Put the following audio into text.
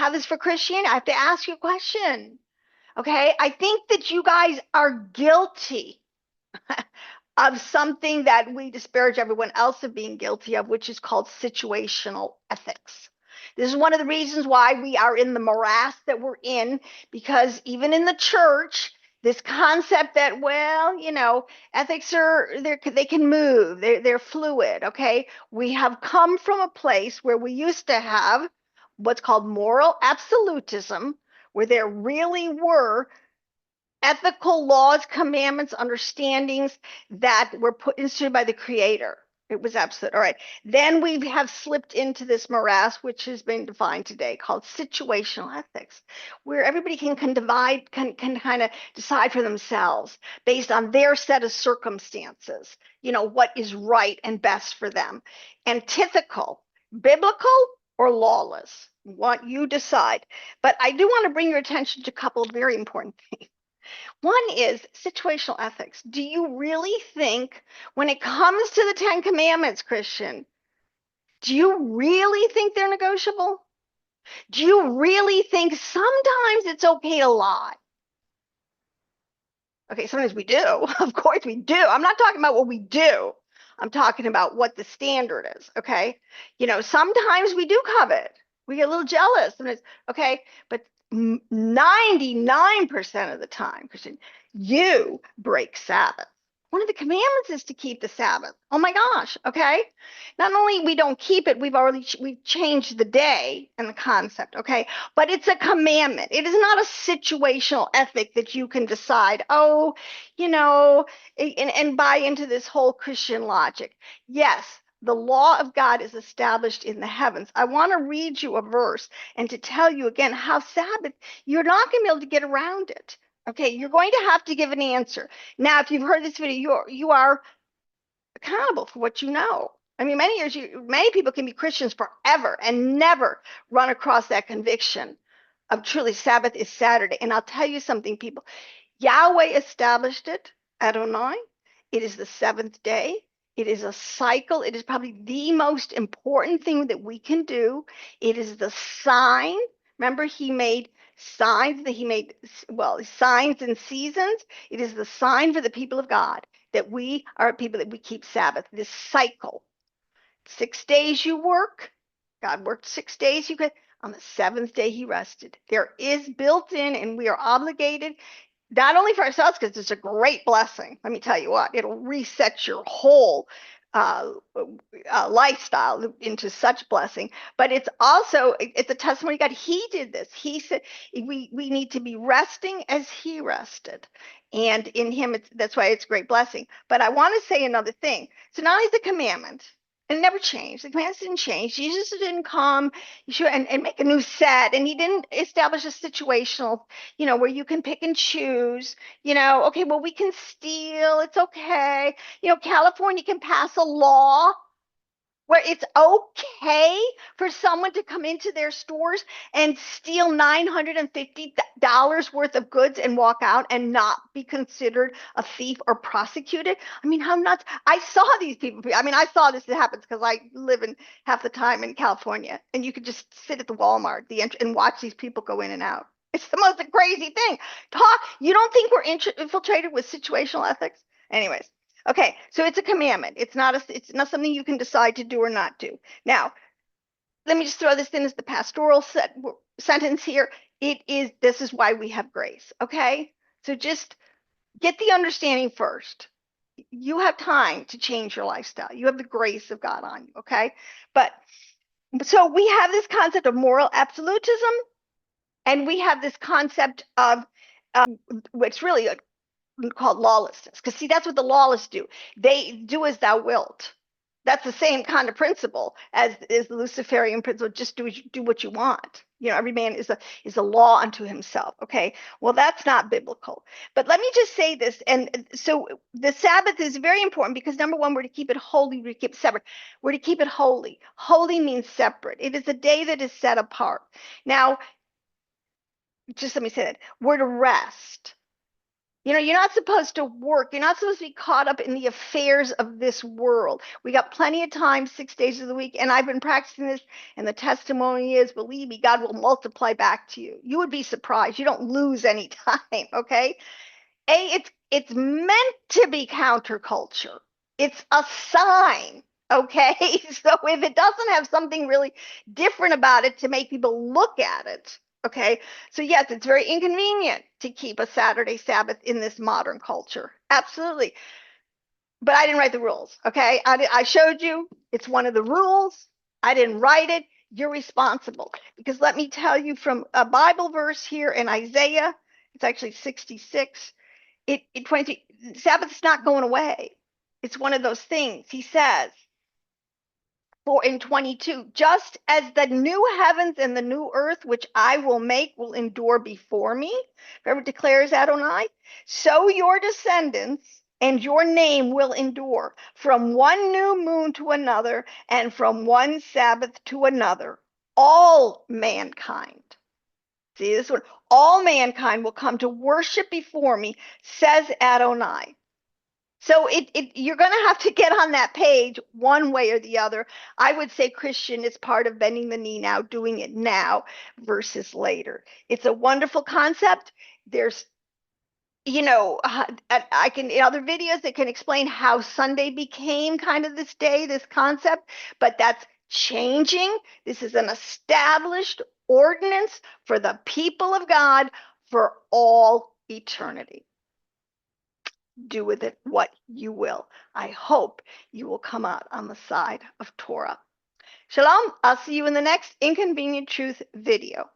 have this for Christianity. I have to ask you a question. Okay, I think that you guys are guilty of something that we disparage everyone else of being guilty of, which is called situational ethics. This is one of the reasons why we are in the morass that we're in, because even in the church, this concept that, well, ethics they can move, they're fluid. Okay, we have come from a place where we used to have what's called moral absolutism, where there really were ethical laws, commandments, understandings that were put instituted by the Creator. It was absolute. All right. Then we have slipped into this morass, which has been defined today, called situational ethics, where everybody can kind of decide for themselves based on their set of circumstances, what is right and best for them. Antithetical, biblical or lawless, what you decide. But I do want to bring your attention to a couple of very important things. One is situational ethics. Do you really think, when it comes to the Ten Commandments, Christian, do you really think they're negotiable? Do you really think sometimes it's okay to lie? Okay, sometimes we do. Of course we do. I'm not talking about what we do. I'm talking about what the standard is, okay? Sometimes we do covet. We get a little jealous. And it's okay, but 99% of the time, Christian, you break Sabbath. One of the commandments is to keep the Sabbath. Oh my gosh, okay? Not only we don't keep it, we've changed the day and the concept, okay? But it's a commandment. It is not a situational ethic that you can decide, and buy into this whole Christian logic. Yes, the law of God is established in the heavens. I want to read you a verse and to tell you again how Sabbath, you're not going to be able to get around it. Okay, you're going to have to give an answer. Now, if you've heard this video, you are accountable for what you know. I mean, many people can be Christians forever and never run across that conviction of truly Sabbath is Saturday. And I'll tell you something, people. Yahweh established it, Adonai. It is the seventh day. It is a cycle. It is probably the most important thing that we can do. It is the sign. Remember, he made signs signs and seasons. It is the sign for the people of God that we are people that we keep Sabbath, this cycle. 6 days you work. God worked 6 days. On the seventh day, he rested. There is built in, and we are obligated not only for ourselves, because it's a great blessing. Let me tell you what, it'll reset your whole lifestyle into such blessing, but it's a testimony. God, he did this. He said we need to be resting as he rested, and in him, that's why it's a great blessing. But I want to say another thing. So not only the commandment, and it never changed. The commandments didn't change. Jesus didn't come and make a new set, and he didn't establish a situational, where you can pick and choose. Okay, well, we can steal. It's okay. California can pass a law where it's okay for someone to come into their stores and steal $950 worth of goods and walk out and not be considered a thief or prosecuted. I mean, how nuts. I saw these people. I mean, I saw this happens because I live in half the time in California, and you could just sit at the Walmart and watch these people go in and out. It's the most crazy thing. You don't think we're infiltrated with situational ethics? Anyways. Okay, so it's a commandment. It's not something you can decide to do or not do. Now, let me just throw this in as the pastoral sentence here. This is why we have grace, okay? So just get the understanding first. You have time to change your lifestyle. You have the grace of God on you, okay? But so we have this concept of moral absolutism, and we have this concept of what's really called lawlessness. Because see, that's what the lawless do. They do as thou wilt. That's the same kind of principle as is the Luciferian principle. Just do what you want. Every man is a law unto himself. Okay. Well, that's not biblical. But let me just say this. And so the Sabbath is very important because number one, we're to keep it holy. We're to keep it separate. We're to keep it holy. Holy means separate. It is a day that is set apart. Now, just let me say that we're to rest. You're not supposed to work. You're not supposed to be caught up in the affairs of this world. We got plenty of time, 6 days of the week, and I've been practicing this, and the testimony is, believe me, God will multiply back to you. You would be surprised. You don't lose any time, okay? It's meant to be counterculture. It's a sign, okay? So if it doesn't have something really different about it to make people look at it, okay? So yes, it's very inconvenient to keep a Saturday Sabbath in this modern culture. Absolutely. But I didn't write the rules, okay? I showed you. It's one of the rules. I didn't write it. You're responsible. Because let me tell you from a Bible verse here in Isaiah, it's actually 66, it 20 Sabbath's not going away. It's one of those things. He says, for in 22, just as the new heavens and the new earth which I will make will endure before me, forever declares Adonai, so your descendants and your name will endure from one new moon to another and from one Sabbath to another. All mankind. See this one? All mankind will come to worship before me, says Adonai. So you're going to have to get on that page one way or the other. I would say Christian is part of bending the knee now, doing it now versus later. It's a wonderful concept. There's, I can in other videos that can explain how Sunday became kind of this day, this concept, but that's changing. This is an established ordinance for the people of God for all eternity. Do with it what you will. I hope you will come out on the side of Torah. Shalom. I'll see you in the next Inconvenient Truth video.